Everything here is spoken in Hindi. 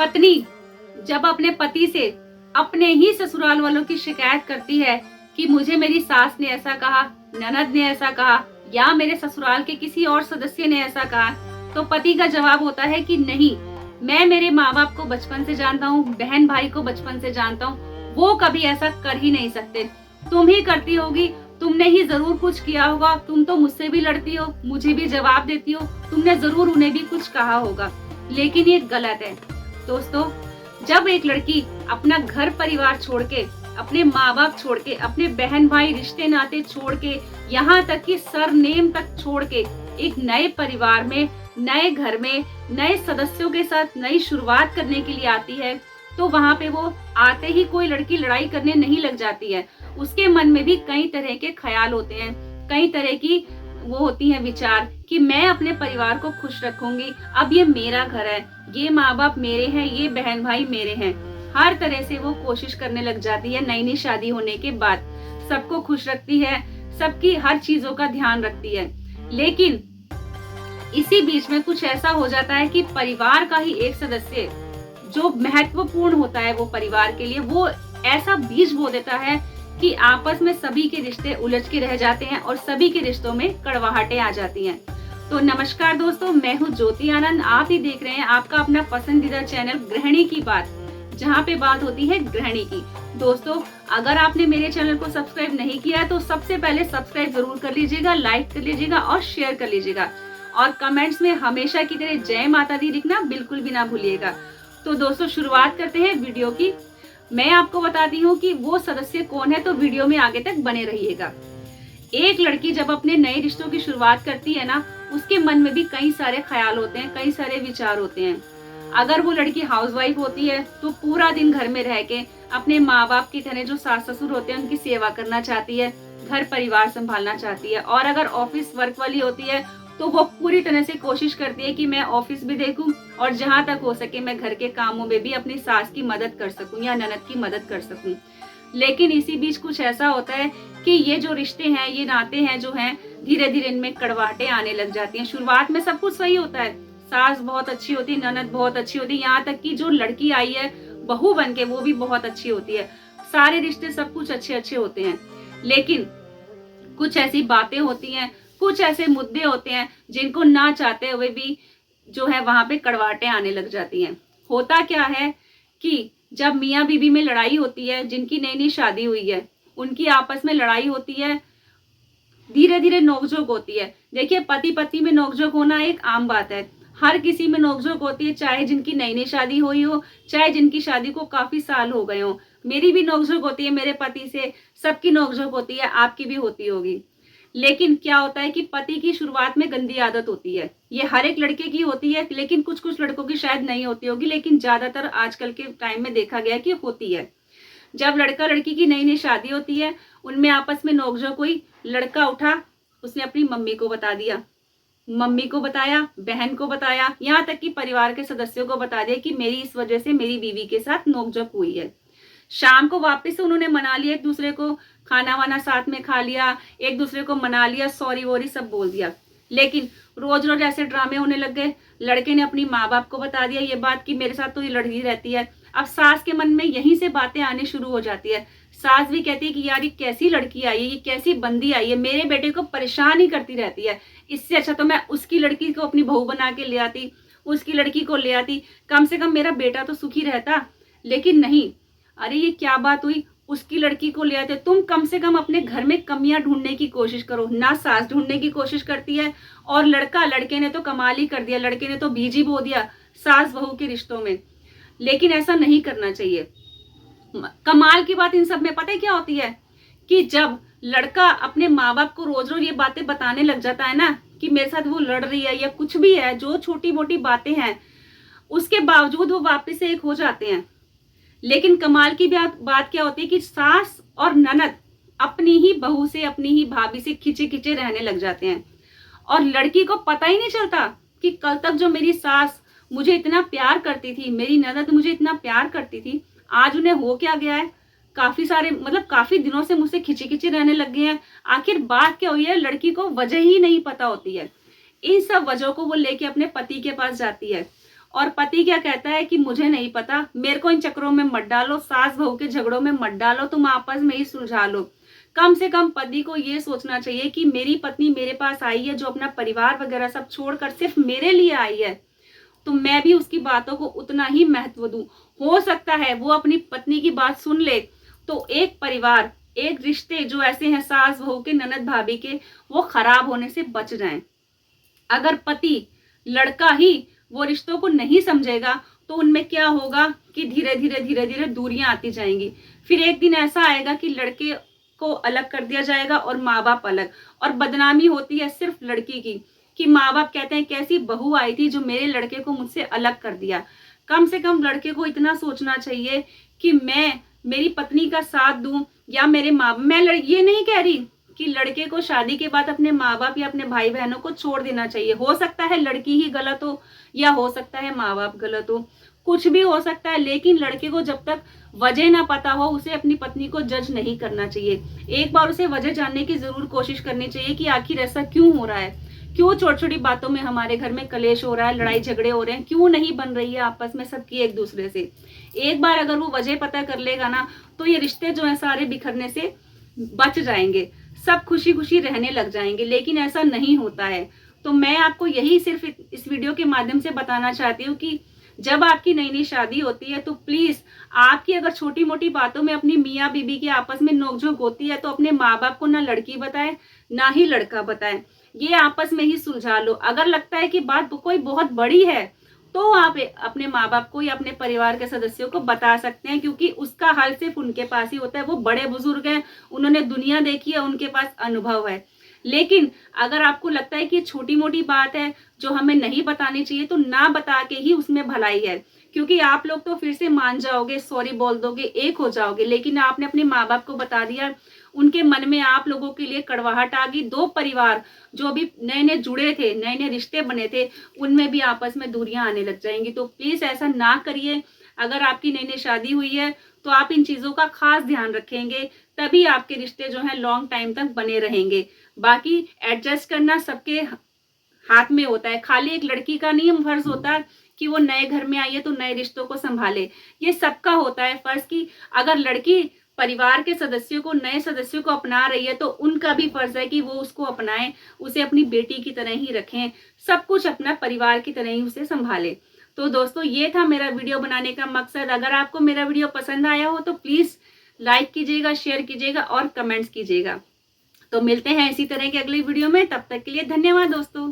पत्नी जब अपने पति से अपने ही ससुराल वालों की शिकायत करती है कि मुझे मेरी सास ने ऐसा कहा, ननद ने ऐसा कहा या मेरे ससुराल के किसी और सदस्य ने ऐसा कहा, तो पति का जवाब होता है कि नहीं, मैं मेरे माँ बाप को बचपन से जानता हूँ, बहन भाई को बचपन से जानता हूँ, वो कभी ऐसा कर ही नहीं सकते। तुम ही करती होगी, तुमने ही जरूर कुछ किया होगा, तुम तो मुझसे भी लड़ती हो, मुझे भी जवाब देती हो, तुमने जरूर उन्हें भी कुछ कहा होगा। लेकिन ये गलत है दोस्तों। जब एक लड़की अपना घर परिवार छोड़ के, अपने माँ बाप छोड़ के, अपने बहन भाई रिश्ते नाते छोड़ के, यहाँ तक कि सरनेम तक छोड़ के एक नए परिवार में, नए घर में, नए सदस्यों के साथ नई शुरुआत करने के लिए आती है, तो वहां पे वो आते ही कोई लड़की लड़ाई करने नहीं लग जाती है। उसके मन में भी कई तरह के ख्याल होते हैं, कई तरह की वो होती है विचार कि मैं अपने परिवार को खुश रखूंगी, अब ये मेरा घर है, ये माँ बाप मेरे हैं, ये बहन भाई मेरे हैं। हर तरह से वो कोशिश करने लग जाती है। नई नई शादी होने के बाद सबको खुश रखती है, सबकी हर चीजों का ध्यान रखती है। लेकिन इसी बीच में कुछ ऐसा हो जाता है कि परिवार का ही एक सदस्य जो महत्वपूर्ण होता है वो परिवार के लिए, वो ऐसा बीज बो देता है कि आपस में सभी के रिश्ते उलझ के रह जाते हैं और सभी के रिश्तों में कड़वाहटें आ जाती हैं। तो नमस्कार दोस्तों, मैं हूँ ज्योति आनंद। आप ही देख रहे हैं आपका अपना पसंदीदा चैनल गृहिणी की बात, जहाँ पे बात होती है गृहिणी की। दोस्तों, अगर आपने मेरे चैनल को सब्सक्राइब नहीं किया है तो सबसे पहले सब्सक्राइब जरूर कर लीजिएगा, लाइक कर लीजिएगा और शेयर कर लीजिएगा, और कमेंट्स में हमेशा की तरह जय माता दी लिखना बिल्कुल भी ना भूलिएगा। तो दोस्तों, शुरुआत करते हैं वीडियो की। मैं आपको बताती हूँ कि वो सदस्य कौन है, तो वीडियो में आगे तक बने रहिएगा। एक लड़की जब अपने नए रिश्तों की शुरुआत करती है ना, उसके मन में भी कई सारे ख्याल होते हैं, कई सारे विचार होते हैं। अगर वो लड़की हाउसवाइफ होती है तो पूरा दिन घर में रह के अपने माँ बाप की तरह जो सास ससुर होते हैं उनकी सेवा करना चाहती है, घर परिवार संभालना चाहती है। और अगर ऑफिस वर्क वाली होती है तो वो पूरी तरह से कोशिश करती है कि मैं ऑफिस भी देखूं और जहां तक हो सके मैं घर के कामों में भी अपनी सास की मदद कर सकूं या ननद की मदद कर सकूं। लेकिन इसी बीच कुछ ऐसा होता है कि ये जो रिश्ते हैं, ये नाते हैं जो हैं, धीरे धीरे इनमें कड़वाहटें आने लग जाती हैं। शुरुआत में सब कुछ सही होता है, सास बहुत अच्छी होती, ननद बहुत अच्छी होती, यहाँ तक कि जो लड़की आई है बहू बन के वो भी बहुत अच्छी होती है, सारे रिश्ते सब कुछ अच्छे अच्छे होते हैं। लेकिन कुछ ऐसी बातें होती हैं, कुछ ऐसे मुद्दे होते हैं जिनको ना चाहते हुए भी जो है वहां पे कड़वाहटें आने लग जाती हैं। होता क्या है कि जब मियाँ बीवी में लड़ाई होती है, जिनकी नई नई शादी हुई है, उनकी आपस में लड़ाई होती है, धीरे धीरे नोकझोंक होती है। देखिए, पति पत्नी में नोकझोंक होना एक आम बात है, हर किसी में नोकझोंक होती है, चाहे जिनकी नई नई शादी हुई हो, चाहे जिनकी शादी को काफी साल हो गए हो। मेरी भी नोकझोंक होती है मेरे पति से, सबकी नोकझोंक होती है, आपकी भी होती होगी। लेकिन क्या होता है कि पति की शुरुआत में गंदी आदत होती है, ये हर एक लड़के की होती है, लेकिन कुछ कुछ लड़कों की शायद नहीं होती होगी, लेकिन ज्यादातर आजकल के टाइम में देखा गया कि होती है। जब लड़का लड़की की नई नई शादी होती है, उनमें आपस में नोकझोंक हुई, लड़का उठा, उसने अपनी मम्मी को बता दिया, मम्मी को बताया, बहन को बताया, यहाँ तक कि परिवार के सदस्यों को बता दिया कि मेरी इस वजह से मेरी बीवी के साथ नोकझोंक हुई है। शाम को वापस से उन्होंने मना लिया, एक दूसरे को खाना वाना साथ में खा लिया, एक दूसरे को मना लिया, सॉरी वॉरी सब बोल दिया। लेकिन रोज रोज ऐसे ड्रामे होने लग गए। लड़के ने अपनी माँ बाप को बता दिया ये बात कि मेरे साथ तो ये लड़की रहती है। अब सास के मन में यहीं से बातें आनी शुरू हो जाती है। सास भी कहती है कि यार ये कैसी लड़की आई है, ये कैसी बंदी आई है, मेरे बेटे को परेशान ही करती रहती है, इससे अच्छा तो मैं उसकी लड़की को अपनी बहू बना के ले आती, उसकी लड़की को ले आती, कम से कम मेरा बेटा तो सुखी रहता। लेकिन नहीं, अरे ये क्या बात हुई, उसकी लड़की को ले आते। तुम कम से कम अपने घर में कमियां ढूंढने की कोशिश करो, ना सास ढूंढने की कोशिश करती है। और लड़के ने तो कमाल ही कर दिया, लड़के ने तो बीज ही बो दिया सास बहू के रिश्तों में। लेकिन ऐसा नहीं करना चाहिए। कमाल की बात इन सब में पता है क्या होती है कि जब लड़का अपने माँ बाप को रोज रोज ये बातें बताने लग जाता है ना कि मेरे साथ वो लड़ रही है या कुछ भी है, जो छोटी मोटी बातें हैं, उसके बावजूद वो वापस से एक हो जाते हैं। लेकिन कमाल की बात क्या होती है कि सास और ननद अपनी ही बहू से, अपनी ही भाभी से खिंचे खिंचे रहने लग जाते हैं। और लड़की को पता ही नहीं चलता कि कल तक जो मेरी सास मुझे इतना प्यार करती थी, मेरी ननद मुझे इतना प्यार करती थी, आज उन्हें हो क्या गया है। काफी दिनों से मुझसे खिंचे खिंचे रहने लग गए हैं। आखिर बात क्या हुई है, लड़की को वजह ही नहीं पता होती है। इन सब वजहों को वो लेके अपने पति के पास जाती है और पति क्या कहता है कि मुझे नहीं पता, मेरे को इन चक्करों में मत डालो, सास बहू के झगड़ों में मत डालो, तुम आपस में ही सुलझा लो। कम से कम पति को ये सोचना चाहिए कि मेरी पत्नी मेरे पास आई है, जो अपना परिवार वगैरह सब छोड़कर सिर्फ मेरे लिए आई है, तो मैं भी उसकी बातों को उतना ही महत्व दूं। हो सकता है वो अपनी पत्नी की बात सुन ले तो एक परिवार, एक रिश्ते जो ऐसे हैं सास बहू के, ननद भाभी के, वो खराब होने से बच जाएं। अगर पति, लड़का ही वो रिश्तों को नहीं समझेगा तो उनमें क्या होगा कि धीरे धीरे दूरियां आती जाएंगी। फिर एक दिन ऐसा आएगा कि लड़के को अलग कर दिया जाएगा और माँ बाप अलग, और बदनामी होती है सिर्फ लड़की की कि माँ बाप कहते हैं कैसी बहू आई थी जो मेरे लड़के को मुझसे अलग कर दिया। कम से कम लड़के को इतना सोचना चाहिए कि मैं मेरी पत्नी का साथ दूं या मेरे माँ, मैं ये नहीं कह रही कि लड़के को शादी के बाद अपने माँ बाप या अपने भाई बहनों को छोड़ देना चाहिए। हो सकता है लड़की ही गलत हो या हो सकता है माँ बाप गलत हो, कुछ भी हो सकता है, लेकिन लड़के को जब तक वजह ना पता हो उसे अपनी पत्नी को जज नहीं करना चाहिए। एक बार उसे वजह जानने की जरूर कोशिश करनी चाहिए कि आखिर ऐसा क्यों हो रहा है, क्यों छोटी छोटी बातों में हमारे घर में कलेश हो रहा है, लड़ाई झगड़े हो रहे हैं, क्यों नहीं बन रही है आपस में सबकी एक दूसरे से। एक बार अगर वो वजह पता कर लेगा ना तो ये रिश्ते जो है सारे बिखरने से बच जाएंगे, सब खुशी खुशी रहने लग जाएंगे। लेकिन ऐसा नहीं होता है। तो मैं आपको यही सिर्फ इस वीडियो के माध्यम से बताना चाहती हूँ कि जब आपकी नई नई शादी होती है तो प्लीज आपकी अगर छोटी मोटी बातों में अपनी मियाँ बीबी की आपस में नोकझोंक होती है तो अपने माँ बाप को ना लड़की बताए ना ही लड़का बताए, ये आपस में ही सुलझा लो। अगर लगता है कि बात कोई बहुत बड़ी है तो आप अपने माँ बाप को या अपने परिवार के सदस्यों को बता सकते हैं, क्योंकि उसका हल सिर्फ उनके पास ही होता है। वो बड़े बुजुर्ग हैं, उन्होंने दुनिया देखी है, उनके पास अनुभव है। लेकिन अगर आपको लगता है कि छोटी मोटी बात है जो हमें नहीं बतानी चाहिए तो ना बता के ही उसमें भलाई है, क्योंकि आप लोग तो फिर से मान जाओगे, सॉरी बोल दोगे, एक हो जाओगे। लेकिन आपने अपने माँ बाप को बता दिया, उनके मन में आप लोगों के लिए कड़वाहट आ गई। दो परिवार जो अभी नए नए जुड़े थे, नए नए रिश्ते बने थे, उनमें भी आपस में दूरियां आने लग जाएंगी। तो प्लीज ऐसा ना करिए। अगर आपकी नई नई शादी हुई है तो आप इन चीजों का खास ध्यान रखेंगे, तभी आपके रिश्ते जो है लॉन्ग टाइम तक बने रहेंगे। बाकी एडजस्ट करना सबके हाथ में होता है, खाली एक लड़की का नहीं फर्ज होता कि वो नए घर में आई है तो नए रिश्तों को संभाले। ये सबका होता है फर्ज कि अगर लड़की परिवार के सदस्यों को, नए सदस्यों को अपना रही है तो उनका भी फर्ज है कि वो उसको अपनाएं, उसे अपनी बेटी की तरह ही रखें, सब कुछ अपना परिवार की तरह ही उसे संभाले। तो दोस्तों ये था मेरा वीडियो बनाने का मकसद। अगर आपको मेरा वीडियो पसंद आया हो तो प्लीज लाइक कीजिएगा, शेयर कीजिएगा और कमेंट्स कीजिएगा। तो मिलते हैं इसी तरह के अगले वीडियो में, तब तक के लिए धन्यवाद दोस्तों।